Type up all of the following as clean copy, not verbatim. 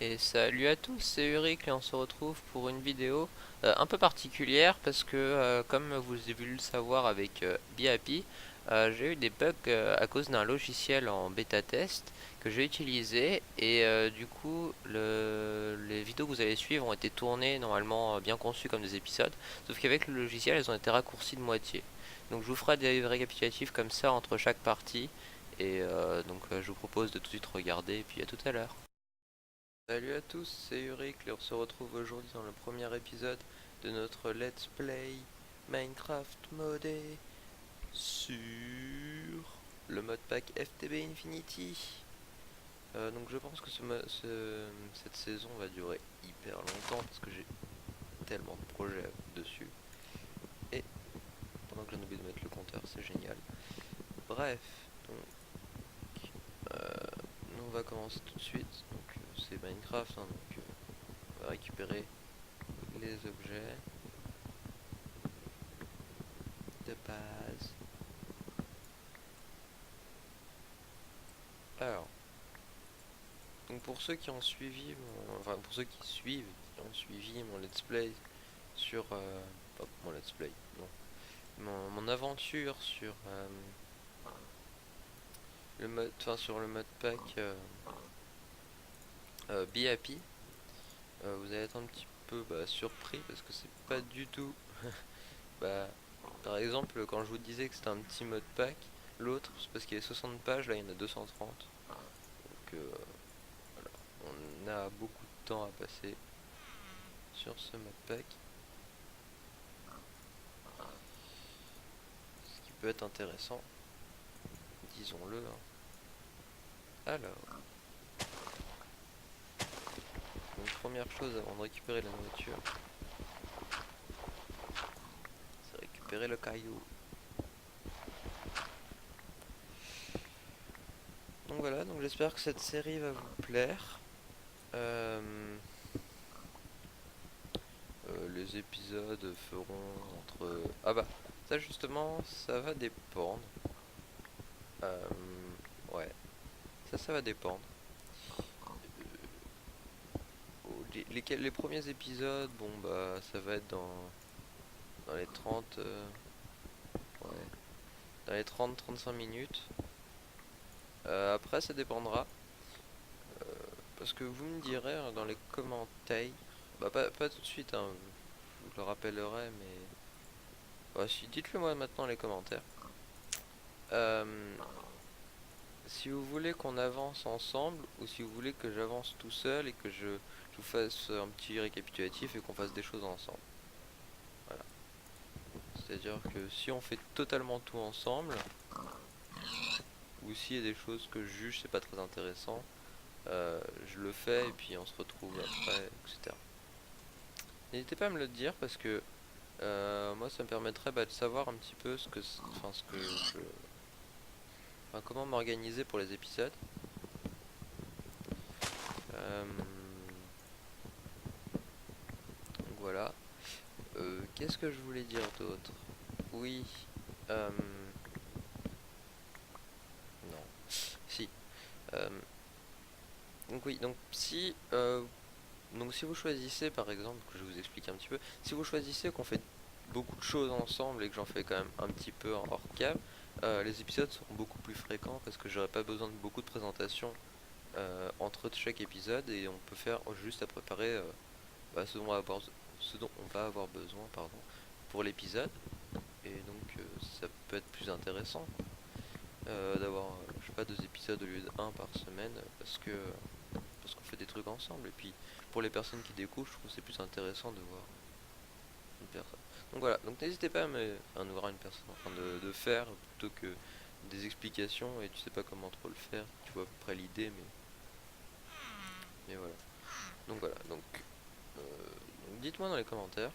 Et salut à tous, c'est Uric et on se retrouve pour une vidéo un peu particulière parce que comme vous avez pu le savoir avec BeHappy, j'ai eu des bugs à cause d'un logiciel en bêta test que j'ai utilisé et du coup les vidéos que vous allez suivre ont été tournées normalement bien conçues comme des épisodes, sauf qu'avec le logiciel elles ont été raccourcies de moitié. Donc je vous ferai des récapitulatifs comme ça entre chaque partie et je vous propose de tout de suite regarder et puis à tout à l'heure. Salut à tous, c'est Uric et on se retrouve aujourd'hui dans le premier épisode de notre Let's Play Minecraft modé sur le modpack FTB Infinity. Donc je pense que cette saison va durer hyper longtemps parce que j'ai tellement de projets dessus. Et pendant que j'en oublie de mettre le compteur, c'est génial. Bref, donc on va commencer tout de suite. Donc c'est Minecraft, hein, on va récupérer les objets de base. Alors, donc pour ceux qui ont suivi enfin pour ceux qui suivent, qui ont suivi mon let's play sur pas mon let's play, non, mon aventure sur le mode, enfin sur le mode pack Be Happy, vous allez être un petit peu surpris parce que c'est pas du tout bah par exemple quand je vous disais que c'était un petit mode pack, l'autre c'est parce qu'il y avait 60 pages, là il y en a 230. Donc on a beaucoup de temps à passer sur ce modpack, ce qui peut être intéressant, disons-le, hein. Alors, donc première chose avant de récupérer la nourriture, c'est récupérer le caillou. Donc voilà, donc j'espère que cette série va vous plaire. Euh, les épisodes feront entre... Ah bah, ça justement, ça va dépendre. Euh, ouais, ça va dépendre. Les premiers épisodes, bon bah ça va être dans les 30 ouais, dans les 30-35 minutes. Après ça dépendra, parce que vous me direz dans les commentaires, bah pas tout de suite, hein, je vous le rappellerai, mais bah, si, dites-le moi maintenant dans les commentaires. Euh, Si vous voulez qu'on avance ensemble ou si vous voulez que j'avance tout seul et que je vous fasse un petit récapitulatif et qu'on fasse des choses ensemble. Voilà. C'est-à-dire que si on fait totalement tout ensemble, ou s'il y a des choses que je juge c'est pas très intéressant, je le fais et puis on se retrouve après, etc. N'hésitez pas à me le dire parce que moi ça me permettrait de savoir un petit peu ce que je, enfin, comment m'organiser pour les épisodes. Euh, donc voilà. Qu'est-ce que je voulais dire d'autre? Oui. euh, non. Si. euh, donc oui. Donc si vous choisissez par exemple, que je vous explique un petit peu, si vous choisissez qu'on fait beaucoup de choses ensemble et que j'en fais quand même un petit peu en hors cam, les épisodes seront beaucoup plus fréquents parce que j'aurai pas besoin de beaucoup de présentations entre chaque épisode et on peut faire juste à préparer ce dont on va avoir besoin pardon, pour l'épisode. Et donc ça peut être plus intéressant d'avoir, je sais pas, 2 épisodes au lieu d'un par semaine parce qu'on fait des trucs ensemble. Et puis pour les personnes qui découvrent, je trouve que c'est plus intéressant de voir une personne. Donc voilà, donc n'hésitez pas à nous voir une personne en train de faire plutôt que des explications et tu sais pas comment trop le faire. Tu vois à peu près l'idée, mais voilà. Donc dites-moi dans les commentaires.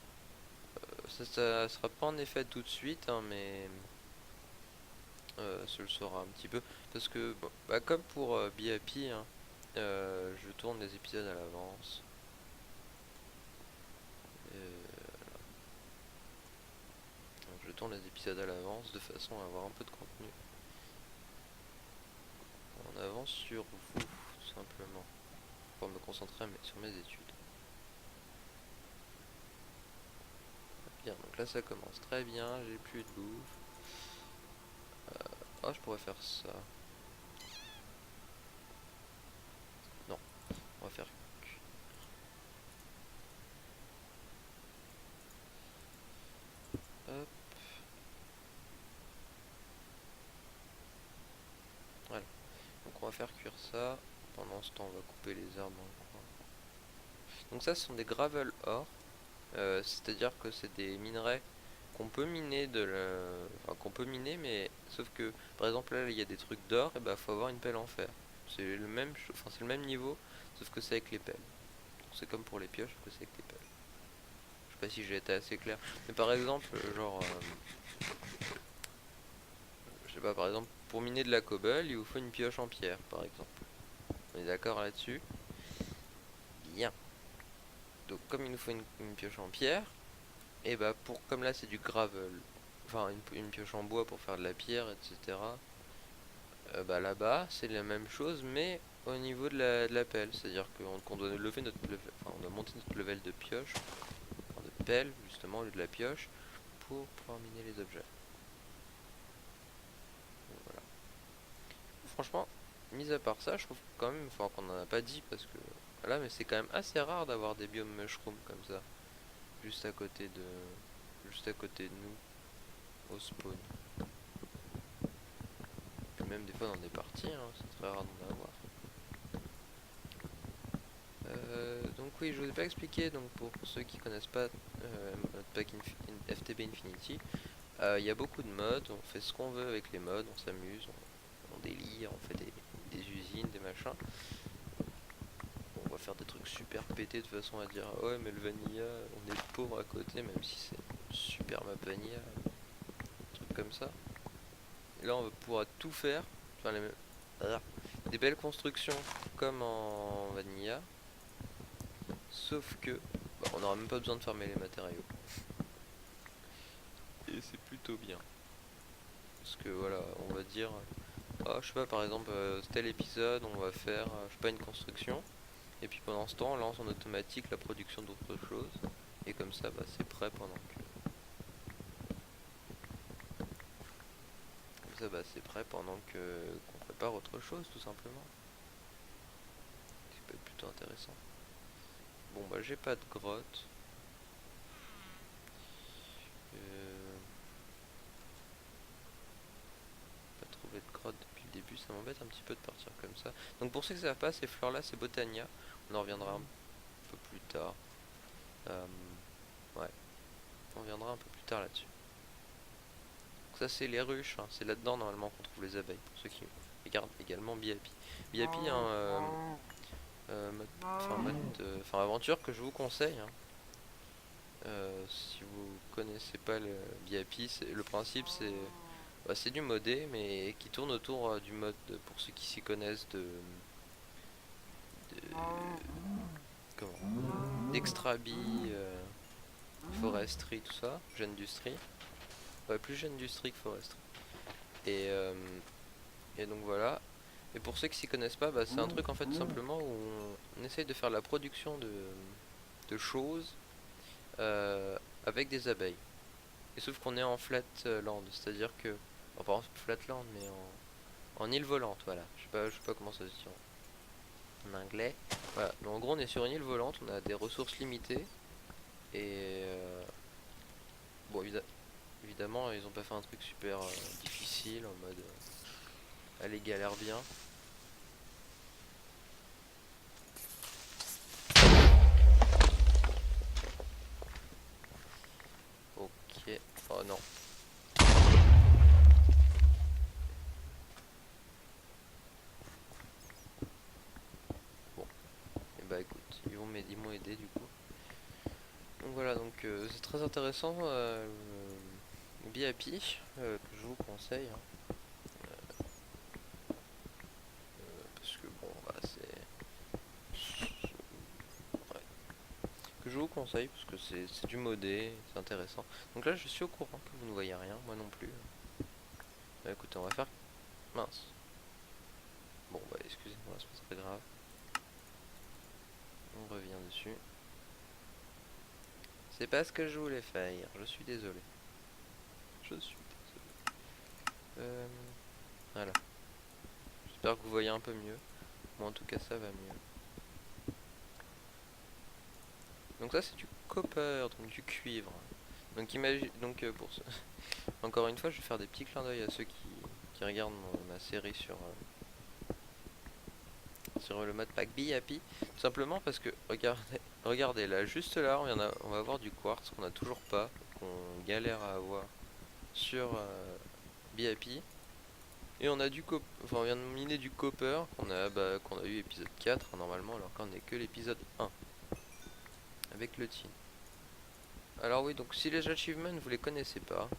Ça sera pas en effet tout de suite, hein, mais ce le sera un petit peu. Parce que, bon, bah, comme pour Be Happy, hein, je tourne les épisodes à l'avance. Donc je tourne les épisodes à l'avance de façon à avoir un peu de contenu en avance sur vous, tout simplement. Pour me concentrer sur mes études. Bien, donc là ça commence très bien, j'ai plus de bouffe. Oh, je pourrais faire ça. Non, on va faire cuire. Hop. Voilà. Donc on va faire cuire ça. Pendant ce temps, on va couper les arbres dans le coin. Donc ça, ce sont des gravel ore. C'est-à-dire que c'est des minerais qu'on peut miner enfin, qu'on peut miner, mais sauf que par exemple là il y a des trucs d'or, et bah faut avoir une pelle en fer. C'est le même, enfin c'est le même niveau, sauf que c'est avec les pelles. C'est comme pour les pioches, sauf que c'est avec les pelles. Je sais pas si j'ai été assez clair, mais par exemple, genre, je sais pas, par exemple pour miner de la cobble, il vous faut une pioche en pierre, par exemple. On est d'accord là-dessus? Bien. Donc comme il nous faut une pioche en pierre, et bah comme là c'est du gravel, enfin une pioche en bois pour faire de la pierre, etc. Bah là-bas c'est la même chose, mais au niveau de la pelle, c'est-à-dire qu'on doit lever enfin, on doit monter notre level de pioche, enfin, de pelle justement au lieu de la pioche, pour pouvoir miner les objets. Donc, voilà. Franchement, mis à part ça, je trouve quand même, enfin qu'on en a pas dit parce que voilà, mais c'est quand même assez rare d'avoir des biomes mushroom comme ça, juste à côté juste à côté de nous, au spawn. Et même des fois dans des parties, hein, c'est très rare d'en avoir. Donc oui, je vous ai pas expliqué, donc pour ceux qui connaissent pas Modpack FTB Infinity, il y a beaucoup de mods, on fait ce qu'on veut avec les mods, on s'amuse, on délire, on fait des usines, des machins. On va faire des trucs super pétés de façon à dire ah ouais mais le vanilla, on est pauvre à côté même si c'est une super map vanilla, un truc comme ça. Et là on va pouvoir tout faire, enfin des belles constructions comme en vanilla. Sauf que on n'aura même pas besoin de farmer les matériaux. Et c'est plutôt bien. Parce que voilà, on va dire, je sais pas, par exemple, tel épisode, on va faire, je sais pas, une construction. Et puis pendant ce temps, on lance en automatique la production d'autres choses. Et comme ça, bah, c'est prêt pendant que. Comme ça, bah, c'est prêt pendant que qu'on prépare autre chose, tout simplement. Ce qui peut être plutôt intéressant. Bon, bah, j'ai pas de grotte. Euh, Pas trouvé de grotte depuis le début, ça m'embête un petit peu de partir comme ça. Donc pour ceux qui ne savent pas, ces fleurs là c'est Botania, on en reviendra un peu plus tard. Euh, ouais, on reviendra un peu plus tard là-dessus. Donc ça c'est les ruches, hein. C'est là-dedans normalement qu'on trouve les abeilles, pour ceux qui regardent également BIP. BIP, hein, enfin aventure que je vous conseille, hein. Si vous connaissez pas le BIP, le principe c'est c'est du modé mais qui tourne autour du mode, pour ceux qui s'y connaissent, d'extrabi, foresterie, tout ça, j'industrie. Ouais, plus j'industrie que foresterie. Et, euh, et donc voilà. Et pour ceux qui s'y connaissent pas, c'est un truc en fait tout simplement où on essaye de faire la production de choses euh, avec des abeilles. Et sauf qu'on est en flatland, c'est-à-dire que, enfin, pas en flatland, mais en île volante, voilà. Je sais pas comment ça se dit en anglais. Voilà. Donc en gros, on est sur une île volante, on a des ressources limitées. Et bon, évidemment, ils ont pas fait un truc super difficile en mode allez, galère bien. Ok. Oh non. Bon. Et bah écoute, ils m'ont aidé du coup. Donc voilà, donc c'est très intéressant le BIP que je vous conseille, hein. Parce que bon, ouais, que je vous conseille parce que c'est du modé, c'est intéressant. Donc là, je suis au courant que vous ne voyez rien, moi non plus. Bah écoutez, on va faire. Mince. Bon, bah excusez-moi, c'est pas très grave. dessus. C'est pas ce que je voulais faire, je suis désolé. Je suis désolé. Voilà. J'espère que vous voyez un peu mieux. Moi en tout cas ça va mieux. Donc ça c'est du copper, donc du cuivre. Donc imagine, donc pour ce... encore une fois je vais faire des petits clins d'œil à ceux qui regardent ma série sur le modpack Be Happy. Tout simplement parce que regardez là, juste là on va avoir du quartz qu'on a toujours pas, qu'on galère à avoir sur Be Happy. Et on a enfin on vient de miner du copper qu'on a eu épisode 4 hein, normalement, alors qu'on est que l'épisode 1 avec le tin. Alors oui, donc si les achievements vous les connaissez pas,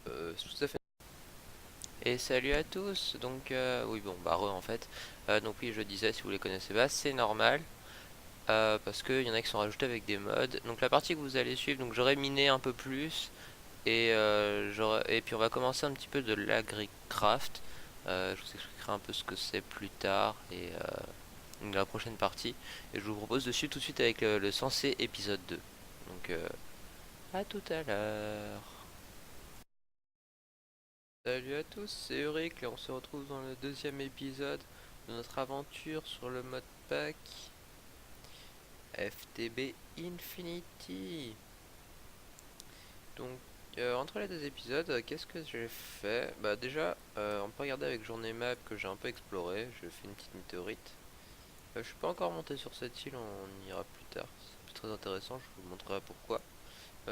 c'est tout à fait. Et salut à tous. Donc oui bon bah en fait. Donc oui je disais, si vous les connaissez pas, c'est normal. Parce qu'il y en a qui sont rajoutés avec des mods. Donc la partie que vous allez suivre, donc j'aurai miné un peu plus. Et puis on va commencer un petit peu de l'agricraft. Je vous expliquerai un peu ce que c'est plus tard et dans la prochaine partie. Et je vous propose de suivre tout de suite avec le sensé épisode 2. Donc à tout à l'heure. Salut à tous, c'est Euric et on se retrouve dans le deuxième épisode de notre aventure sur le modpack FTB Infinity. Donc entre les deux épisodes, qu'est-ce que j'ai fait? Bah déjà, on peut regarder avec journée map que j'ai un peu exploré. Je fais une petite météorite. Je suis pas encore monté sur cette île, on ira plus tard. C'est très intéressant, je vous montrerai pourquoi.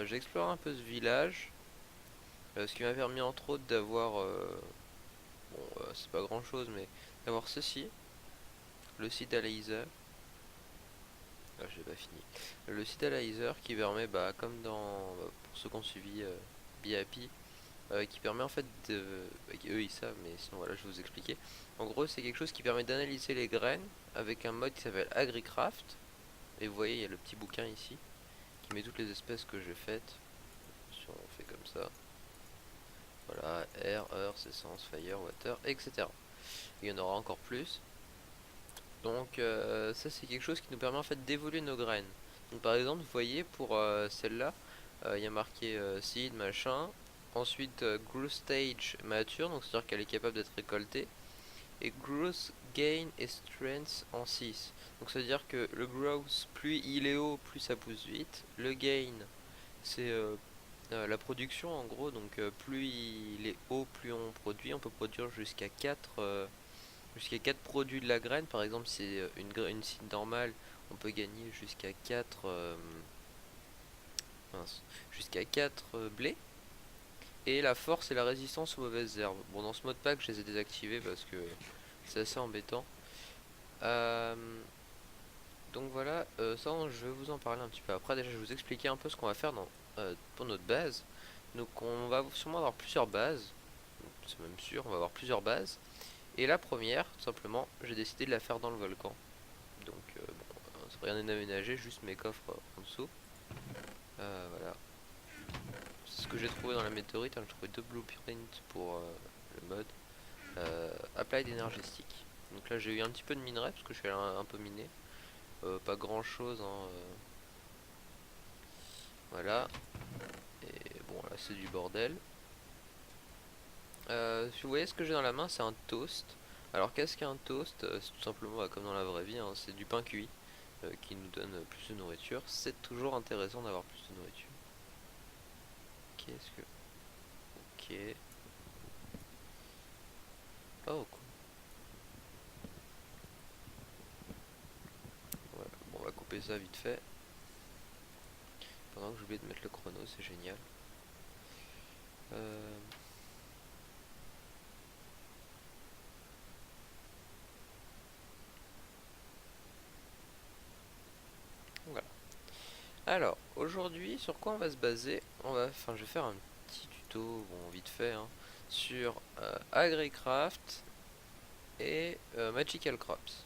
J'ai exploré un peu ce village, ce qui m'a permis entre autres d'avoir, c'est pas grand chose, mais d'avoir ceci, le site laser. Ah, j'ai pas fini. Le site laser qui permet, comme pour ceux qui ont suivi Be Happy, qui permet en fait de... eux ils savent, mais sinon voilà, je vais vous expliquer. En gros, c'est quelque chose qui permet d'analyser les graines avec un mode qui s'appelle AgriCraft. Et vous voyez, il y a le petit bouquin ici qui met toutes les espèces que j'ai faites. Si on fait comme ça, voilà, air, earth, essence, fire, water, etc. Il y en aura encore plus. Donc ça c'est quelque chose qui nous permet en fait d'évoluer nos graines. Donc par exemple, vous voyez pour celle-là, il y a marqué seed machin. Ensuite growth stage mature, donc c'est à dire qu'elle est capable d'être récoltée. Et growth gain et strength en 6. Donc ça veut dire que le growth, plus il est haut, plus ça pousse vite. Le gain, c'est la production en gros, donc plus il est haut, plus on produit. On peut produire jusqu'à 4 produits de la graine. Par exemple, si c'est une seed normale, on peut gagner jusqu'à 4 jusqu'à 4 blés. Et la force et la résistance aux mauvaises herbes. Bon, dans ce mode pack, je les ai désactivés parce que c'est assez embêtant. Euh, donc voilà, ça je vais vous en parler un petit peu après. Déjà, je vais vous expliquer un peu ce qu'on va faire pour notre base. Donc on va sûrement avoir plusieurs bases. C'est même sûr, on va avoir plusieurs bases. Et la première, tout simplement, j'ai décidé de la faire dans le volcan. Donc bon, rien n'est aménagé, juste mes coffres en dessous. Voilà. C'est ce que j'ai trouvé dans la météorite, hein. J'ai trouvé deux blueprints pour le mode. Applied Energistic. Donc là j'ai eu un petit peu de minerai parce que je suis allé un peu miner. Pas grand chose, hein, voilà. Et bon là c'est du bordel. Si vous voyez ce que j'ai dans la main, c'est un toast. Alors qu'est-ce qu'un toast? C'est tout simplement comme dans la vraie vie, hein, c'est du pain cuit qui nous donne plus de nourriture. C'est toujours intéressant d'avoir plus de nourriture. Qu'est-ce que... Ok. Oh cool. Ouais, bon, on va couper ça vite fait. Pendant que j'oublie de mettre le chrono, c'est génial. Euh... Voilà. Alors, aujourd'hui, sur quoi on va se baser? Je vais faire un petit tuto, bon, vite fait, hein, sur AgriCraft et Magical Crops.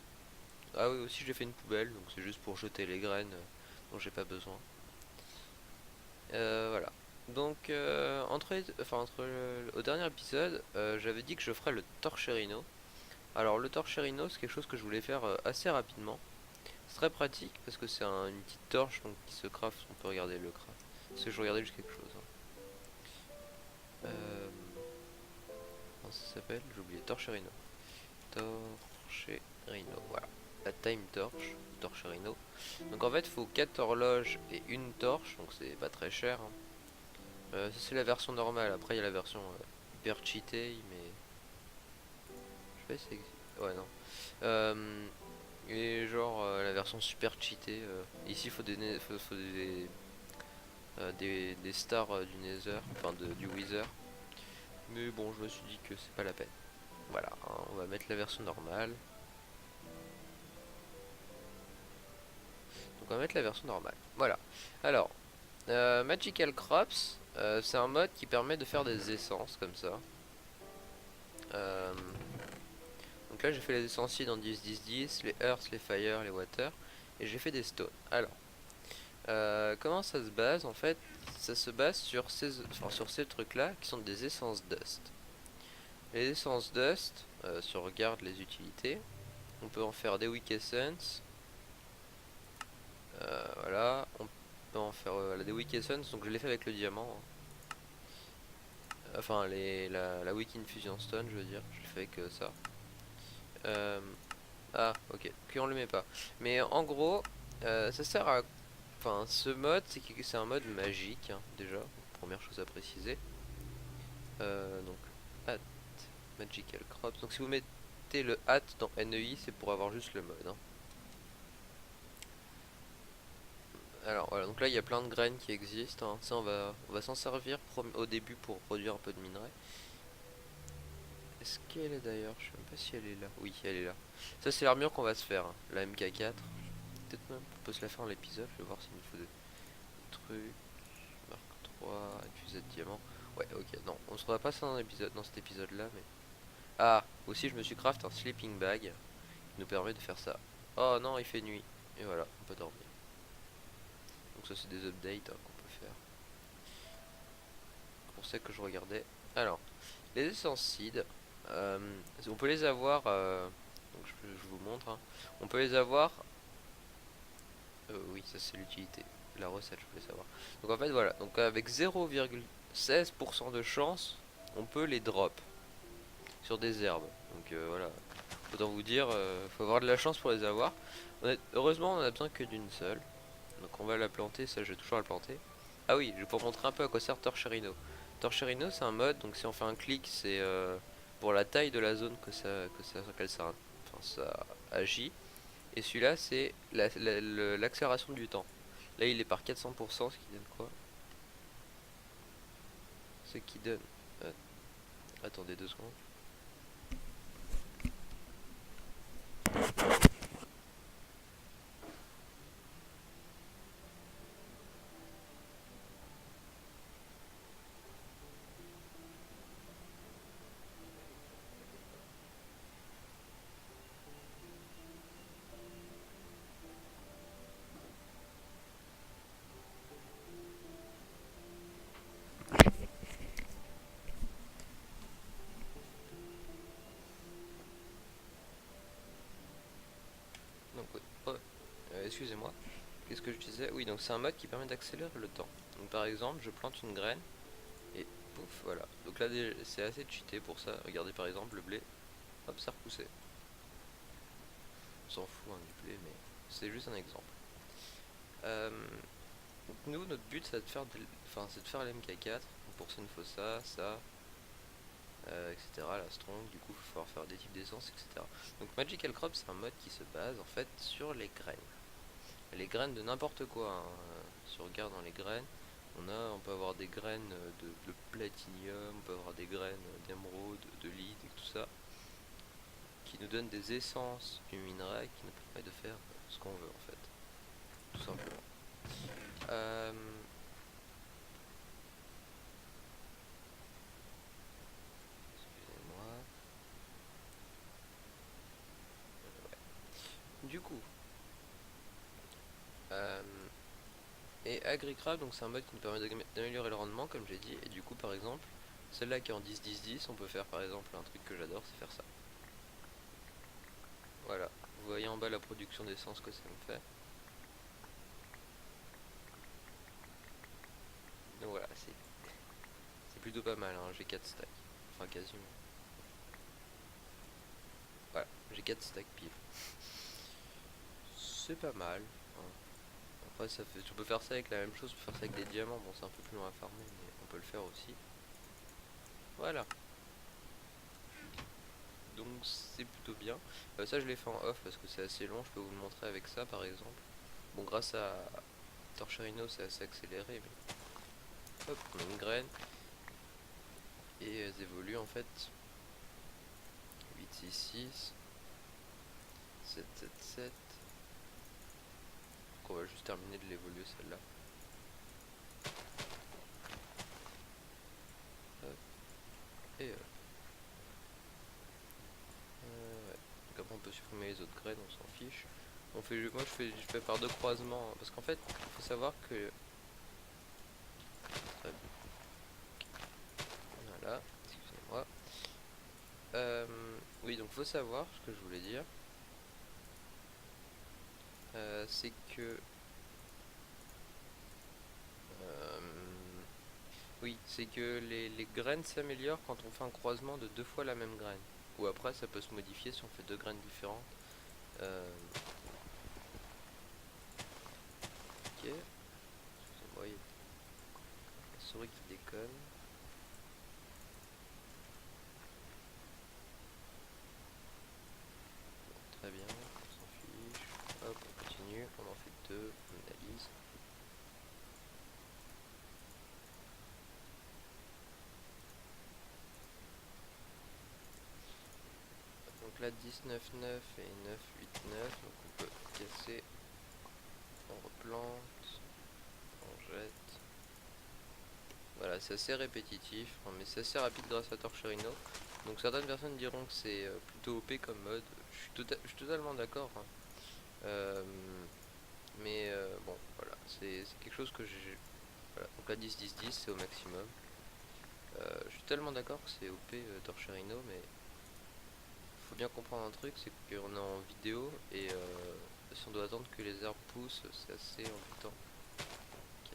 Ah oui, aussi j'ai fait une poubelle, donc c'est juste pour jeter les graines dont j'ai pas besoin. Voilà. Donc, au dernier épisode, j'avais dit que je ferais le torcherino. Alors, le torcherino, c'est quelque chose que je voulais faire assez rapidement. C'est très pratique parce que c'est une petite torche donc qui se craft. On peut regarder le craft. Parce que je regardais juste quelque chose. Comment ça s'appelle? J'ai oublié. Torcherino. Torcherino. Voilà. La time torch. Torcherino. Donc en fait, il faut 4 horloges et une torche. Donc c'est pas très cher. Hein. Ça c'est la version normale. Après, il y a la version hyper cheatée. Mais. Je sais pas si c'est. Ouais, non. Et genre la version super cheatée. Ici, il faut des stars du Nether, enfin du Wither. Mais bon, je me suis dit que c'est pas la peine. Voilà, hein, on va mettre la version normale. Donc on va mettre la version normale. Voilà. Alors, Magical Crops, c'est un mode qui permet de faire des essences comme ça. Euh, donc là j'ai fait les essences dans 10-10-10, les Earth, les Fire, les Water, et j'ai fait des Stones. Alors, comment ça se base en fait? Ça se base sur ces trucs là qui sont des essences Dust. Les essences Dust, si on regarde les utilités, on peut en faire des Weak Essence. Voilà, on peut en faire des Weak Essence, donc je l'ai fait avec le diamant. Hein. Enfin, la Weak Infusion Stone, je veux dire, je l'ai fait avec ça. Euh, ah, ok, puis on le met pas. Mais en gros, ça sert à. Enfin, ce mode, c'est un mode magique, hein, déjà, première chose à préciser. Donc, Hat Magical Crops. Donc, si vous mettez le hat dans NEI, c'est pour avoir juste le mode. Hein. Alors voilà, donc là il y a plein de graines qui existent. Hein. Ça, on va s'en servir au début pour produire un peu de minerai. Est-ce qu'elle est d'ailleurs? Je sais même pas si elle est là. Oui, elle est là. Ça, c'est l'armure qu'on va se faire. Hein. La MK4. Peut-être même qu'on peut se la faire en l'épisode. Je vais voir s'il nous faut des trucs. Marque 3, fusée de diamant. Ouais, ok. Non, on se fera pas ça dans cet épisode là. Mais... Ah, aussi, je me suis craft un sleeping bag qui nous permet de faire ça. Oh non, il fait nuit. Et voilà, on peut dormir. Donc, ça, c'est des updates hein, qu'on peut faire. Pour ça que je regardais. Alors, les essences seed, on peut les avoir. Donc je vous montre. Hein. On peut les avoir. Oui, ça c'est l'utilité. La recette, je voulais savoir. Donc en fait, voilà. Donc avec 0,16% de chance, on peut les drop sur des herbes. Donc voilà. Autant vous dire, faut avoir de la chance pour les avoir. Heureusement, on a besoin que d'une seule. Donc on va la planter. Ça, je vais toujours la planter. Ah oui, je vais vous montrer un peu à quoi sert Torcherino. Torcherino, c'est un mode, donc si on fait un clic, c'est pour la taille de la zone ça agit. Et celui-là, c'est l'accélération du temps. Là, il est par 400%, ce qui donne quoi? Ce qui donne... attendez 2 secondes. Donc, oui. Oh, excusez-moi. Qu'est-ce que je disais? Oui, donc c'est un mode qui permet d'accélérer le temps. Donc par exemple, je plante une graine et pouf, voilà. Donc là, c'est assez cheaté pour ça. Regardez par exemple le blé. Hop, ça repoussé. On s'en fout hein, du blé, mais c'est juste un exemple. Donc nous, notre but, c'est de faire, c'est de faire l'MK4. Donc pour ça, il nous faut ça, ça, etc. La strong, du coup, il va falloir faire des types d'essence, etc. Donc Magical Crop, c'est un mode qui se base en fait sur les graines. Les graines de n'importe quoi. Hein. Si on regarde dans les graines, on peut avoir des graines de platinium, on peut avoir des graines d'émeraude, de lead et tout ça, qui nous donnent des essences du minerai qui nous permettent de faire ce qu'on veut en fait, tout simplement. Excusez-moi. Du coup, et AgriCraft, donc c'est un mode qui nous permet d'améliorer le rendement, comme j'ai dit. Et du coup, par exemple, celle-là qui est en 10-10-10, on peut faire par exemple un truc que j'adore, c'est faire ça. Voilà. Vous voyez en bas la production d'essence que ça me fait. Donc voilà, c'est plutôt pas mal, hein. J'ai 4 stacks. Enfin quasiment. Voilà, j'ai 4 stacks pile. C'est pas mal. Hein. Après tu peux faire ça avec la même chose, tu peux faire ça avec des diamants. Bon, c'est un peu plus long à farmer, mais on peut le faire aussi. Voilà. Donc c'est plutôt bien. Ça je l'ai fait en off parce que c'est assez long, je peux vous le montrer avec ça par exemple. Bon, grâce à Torcherino c'est assez accéléré, mais hop, on a une graine et elles évoluent en fait. 8, 6, 6, 7, 7, 7. Donc on va juste terminer de l'évoluer celle-là. Et ouais. Donc après on peut supprimer les autres graines, on s'en fiche. Moi je fais par deux croisements, hein, parce qu'en fait il faut savoir que voilà, excusez-moi. Oui, donc faut savoir ce que je voulais dire, c'est que euh, oui, c'est que les graines s'améliorent quand on fait un croisement de deux fois la même graine. Ou après ça peut se modifier si on fait deux graines différentes. Ok, excusez-moi, il y a la souris qui déconne. Très bien, on s'en fiche. Hop, on continue, on en fait deux, on analyse. Donc là 19, 9 et 9, 8, 9, donc on peut casser, on replante, on jette. Voilà, c'est assez répétitif, hein, mais c'est assez rapide grâce à Torcherino. Donc certaines personnes diront que c'est plutôt OP comme mode, je suis totalement d'accord, hein. Euh, mais bon, voilà, c'est quelque chose que j'ai... Voilà, donc là 10, 10, 10, c'est au maximum. Je suis tellement d'accord que c'est OP Torcherino, mais faut bien comprendre un truc, c'est qu'on est en vidéo et si on doit attendre que les arbres poussent, c'est assez embêtant. Ok.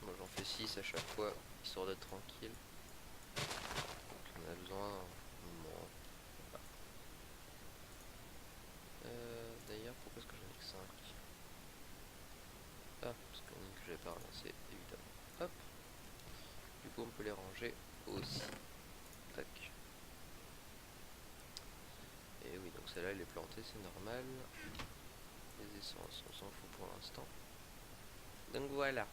Moi j'en fais 6 à chaque fois, histoire d'être tranquille. Donc on a besoin d'un moment. Voilà. D'ailleurs, pourquoi est-ce que j'en ai que 5? Ah, parce que j'avais pas relancé, évidemment. Hop. Du coup, on peut les ranger aussi. Tac. Et oui, donc celle-là, elle est plantée, c'est normal. Les essences, on s'en fout pour l'instant. Donc voilà.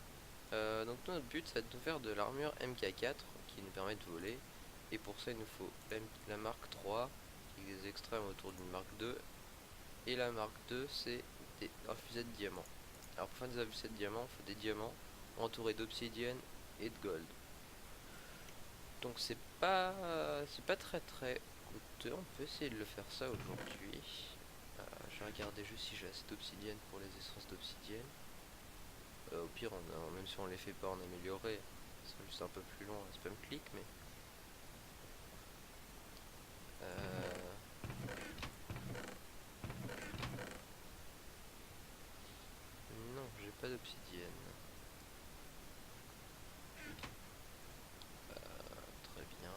Donc notre but, c'est de faire de l'armure MK4 qui nous permet de voler. Et pour ça, il nous faut la marque 3, qui est des extrêmes autour d'une marque 2. Et la marque 2, c'est un fusil de diamant. Alors pour faire des fusées de diamant, il faut des diamants entourés d'obsidienne et de gold. Donc c'est pas très coûteux. On peut essayer de le faire ça aujourd'hui. Je vais regarder juste si j'ai assez d'obsidienne pour les essences d'obsidienne. Au pire, même si on les fait pas en amélioré, c'est juste un peu plus long à spam click, mais non, j'ai pas d'obsidienne. Très bien,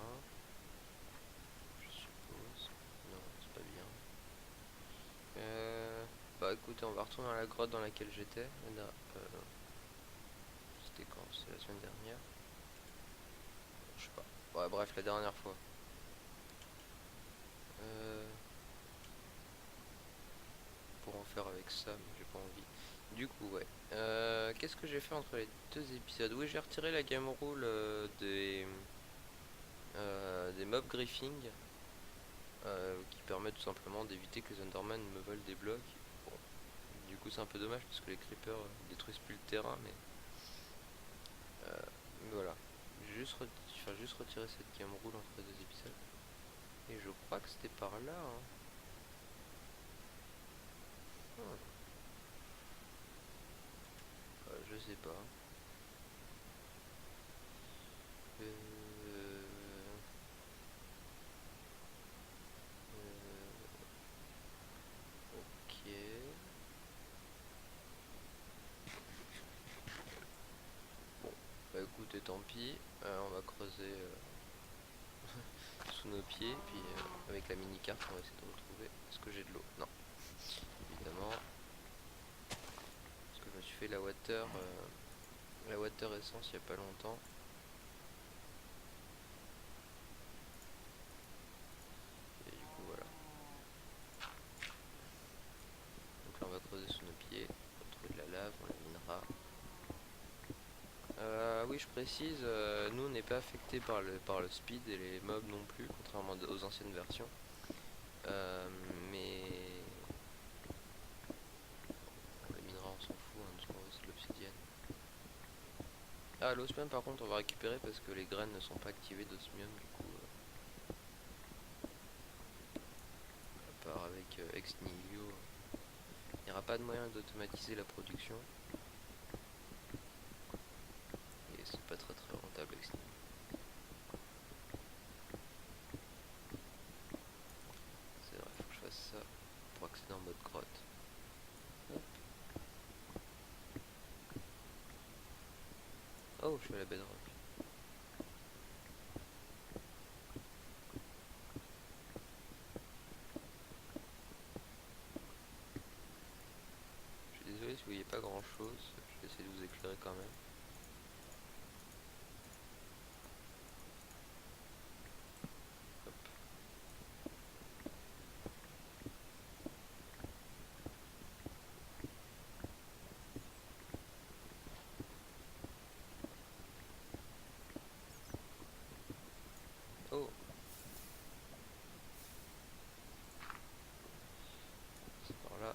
je suppose. Non, c'est pas bien. Bah écoutez, on va retourner dans la grotte dans laquelle j'étais. C'était quand? C'était la semaine dernière? Je sais pas. Ouais, bref, la dernière fois. Euh, pour en faire avec ça, mais j'ai pas envie. Du coup, ouais. Qu'est-ce que j'ai fait entre les deux épisodes? Oui, j'ai retiré la game rule des mob griefing, qui permet tout simplement d'éviter que les Enderman me volent des blocs. Bon, du coup, c'est un peu dommage parce que les creepers détruisent plus le terrain, mais voilà. J'ai juste retiré cette game rule entre les deux épisodes. Et je crois que c'était par là, hein. Hmm. Je sais pas. Euh, tant pis. On va creuser sous nos pieds, puis avec la mini carte on va essayer de retrouver. Est-ce que j'ai de l'eau? Non, évidemment. Parce que je me suis fait la water essence il y a pas longtemps. Et du coup voilà. Donc là on va creuser sous nos pieds, on va trouver de la lave, on la minera. Oui, je précise, nous on n'est pas affecté par le speed et les mobs non plus, contrairement aux anciennes versions. Mais les mineras on s'en fout, hein, parce qu'on veut c'est de l'obsidienne. Ah, l'osmium par contre on va récupérer parce que les graines ne sont pas activées d'osmium du coup. À part avec Ex Nihilo, il n'y aura pas de moyen d'automatiser la production. Et c'est pas très rentable Ex Nihilo. C'est vrai, faut que je fasse ça pour accéder en mode grotte. Hop. Oh, je fais la bedrock. Je suis désolé si vous voyez pas grand chose, je vais essayer de vous éclairer quand même. Hop. Oh, c'est par là.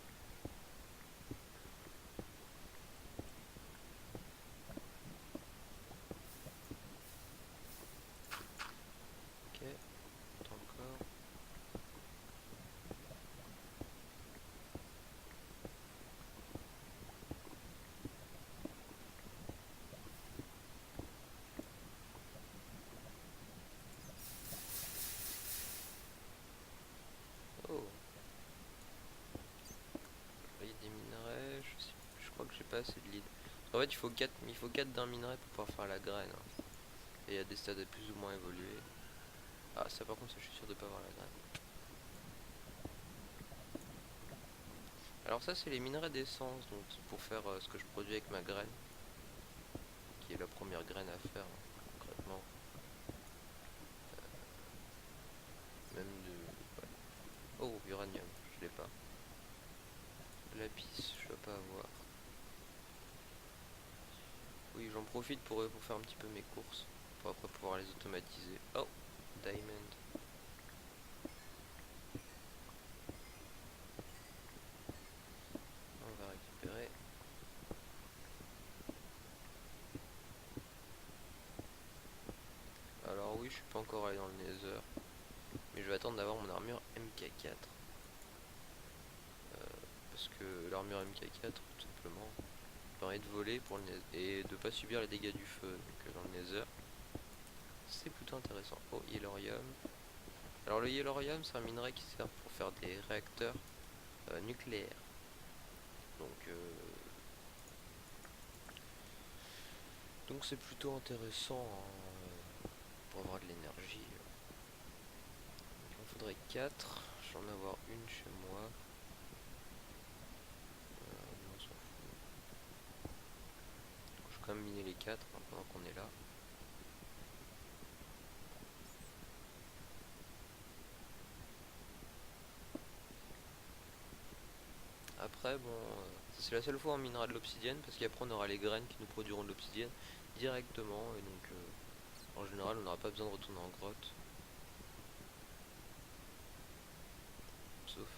Ok, encore. Oh, il y a des minerais, je crois que j'ai pas assez de lead. En fait, il faut 4 d'un minerai pour pouvoir faire la graine, hein. Et il y a des stades plus ou moins évolués. Ah, ça par contre, ça, je suis sûr de pas avoir la graine. Alors ça, c'est les minerais d'essence, donc pour faire ce que je produis avec ma graine, qui est la première graine à faire, hein, concrètement. Même de... ouais. Oh, uranium, je l'ai pas. Lapis, je dois pas avoir. Oui, j'en profite pour faire un petit peu mes courses, pour après pouvoir les automatiser. Oh, diamond. On va récupérer. Alors oui, je suis pas encore allé dans le Nether, mais je vais attendre d'avoir mon armure MK4. Parce que l'armure MK4, tout simplement, permet de voler pour le Nether et de pas subir les dégâts du feu. Donc dans le Nether, c'est plutôt intéressant. Oh, Yellorium. Alors le Yellorium, c'est un minerai qui sert pour faire des réacteurs nucléaires. Donc c'est plutôt intéressant, hein, pour avoir de l'énergie. Il en faudrait 4. Je vais en avoir une chez moi. On s'en fout. Donc, je vais quand même miner les 4 hein, pendant qu'on est là. Après, bon, c'est la seule fois on minera de l'obsidienne parce qu'après on aura les graines qui nous produiront de l'obsidienne directement. Et donc, en général, on n'aura pas besoin de retourner en grotte. Sauf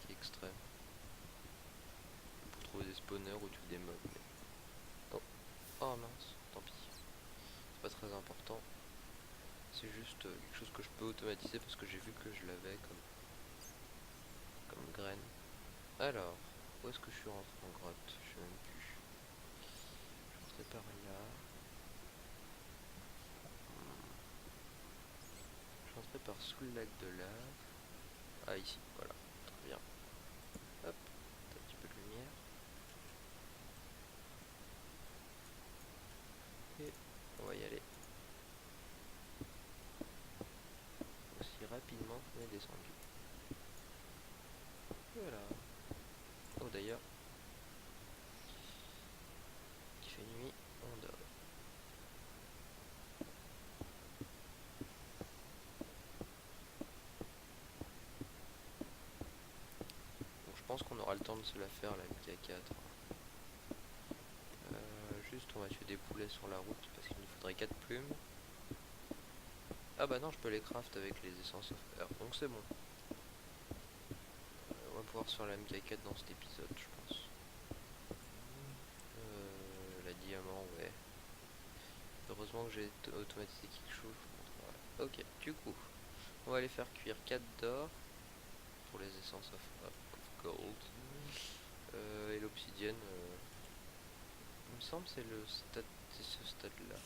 qui est extrême. Pour trouver des spawners ou tuer des mobs. Mais... oh. Oh mince, tant pis. C'est pas très important. C'est juste quelque chose que je peux automatiser parce que j'ai vu que je l'avais comme graine. Alors, où est-ce que je suis rentré en grotte? Je sais même plus. Je suis rentré par là. Je suis rentré par sous le lac de lave. Ah, ici, voilà. Très bien. Hop, un petit peu de lumière. Et pense qu'on aura le temps de se la faire la MK4. Juste on va tuer des poulets sur la route parce qu'il nous faudrait 4 plumes. Ah bah non, je peux les craft avec les essences of air, donc c'est bon. On va pouvoir se faire la MK4 dans cet épisode, je pense. La diamant, ouais. Heureusement que j'ai automatisé quelque chose. Voilà. Ok, du coup, on va aller faire cuire 4 d'or pour les essences of gold. Et l'obsidienne, il me semble c'est le stade, c'est ce stade là.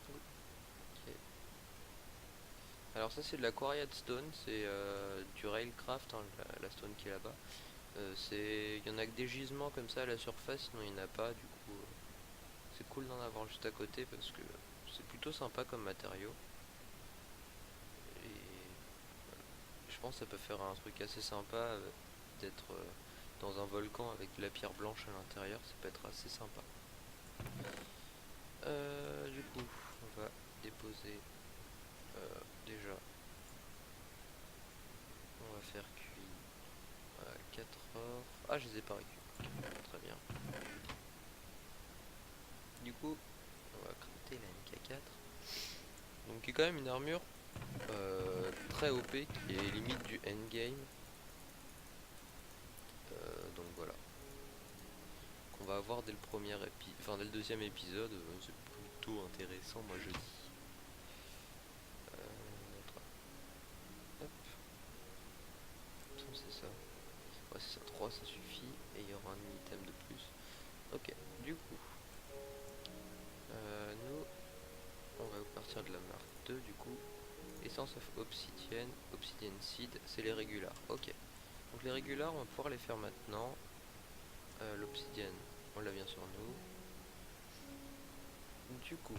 Ok. Alors ça c'est de la Quarried Stone, c'est du Railcraft, hein, la stone qui est là-bas. Il y en a que des gisements comme ça à la surface, sinon il n'y en a pas, du coup c'est cool d'en avoir juste à côté parce que c'est plutôt sympa comme matériau. Et je pense que ça peut faire un truc assez sympa d'être dans un volcan avec de la pierre blanche à l'intérieur, ça peut être assez sympa. Du coup, on va déposer déjà. On va faire cuire 4 or. Ah, je les ai pas récupérés. Très bien. Du coup, on va crafter la MK4. Donc, qui est quand même une armure très OP qui est limite du endgame. Donc voilà. Qu'on va avoir dès le dès le deuxième épisode. C'est plutôt intéressant, moi je dis. Hop. C'est ça. Ouais, c'est ça, 3 ça suffit. Et il y aura un item de plus. Ok, du coup. Nous, on va partir de la marque 2 du coup. Essence of Obsidian, Obsidian Seed, c'est les régulars. Ok. Donc les régulars, on va pouvoir les faire maintenant. L'obsidienne, on l'a bien sur nous. Du coup.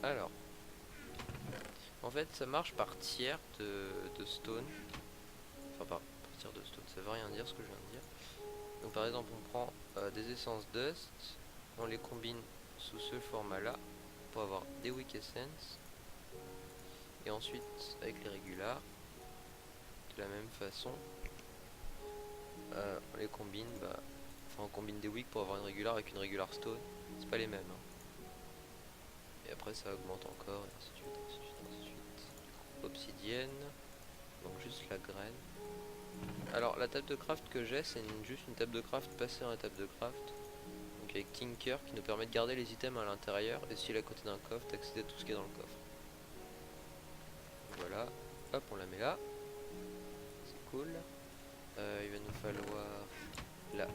Alors. En fait, ça marche par tiers de stone. Enfin, par tiers de stone, ça veut rien dire ce que je viens de dire. Donc par exemple, on prend des essences dust, on les combine sous ce format-là pour avoir des weak essence. Et ensuite, avec les régulars, de la même façon, on les combine, on combine des weak pour avoir une régular avec une régular stone. C'est pas les mêmes. Hein. Et après, ça augmente encore, et ainsi de suite, ainsi de suite, ainsi de suite. Obsidienne, donc juste la graine. Alors, la table de craft que j'ai, c'est juste une table de craft passée dans la table de craft. Donc avec Tinker qui nous permet de garder les items à l'intérieur et si elle est à côté d'un coffre, d'accéder à tout ce qui est dans le coffre. Voilà, hop, on la met là. C'est cool. Il va nous falloir la R.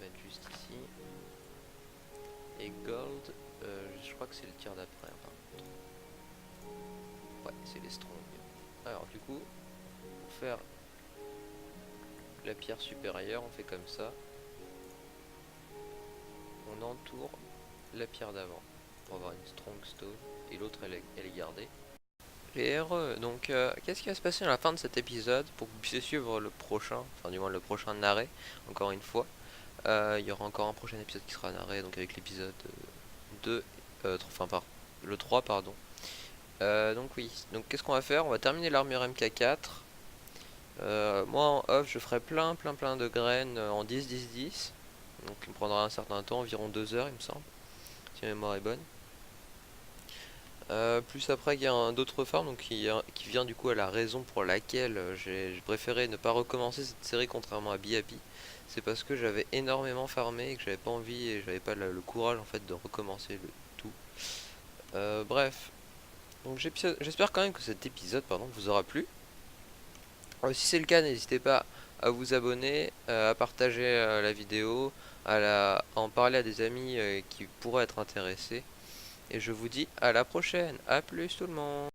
Mettre juste ici. Et gold, je crois que c'est le tir d'après. Hein, ouais, c'est les strong. Alors du coup, pour faire la pierre supérieure, on fait comme ça. On entoure la pierre d'avant pour avoir une strong stone et l'autre elle est gardée. Et heureux. Donc qu'est-ce qui va se passer à la fin de cet épisode pour que vous puissiez suivre le prochain, enfin du moins le prochain narré, encore une fois. Il y aura encore un prochain épisode qui sera narré, donc avec l'épisode 2, le 3 pardon. Donc oui, donc qu'est-ce qu'on va faire? On va terminer l'armure MK4. Moi en off je ferai plein de graines en 10-10-10. Donc il me prendra un certain temps, environ 2 heures il me semble, si ma mémoire est bonne. Plus après il y a d'autres farms donc qui vient du coup à la raison pour laquelle j'ai préféré ne pas recommencer cette série contrairement à BAP. C'est parce que j'avais énormément farmé et que j'avais pas envie et j'avais pas le courage en fait de recommencer le tout. Bref, donc j'espère quand même que cet épisode vous aura plu. Si c'est le cas, n'hésitez pas à vous abonner, à partager la vidéo, à en parler à des amis qui pourraient être intéressés. Et je vous dis à la prochaine. A plus tout le monde.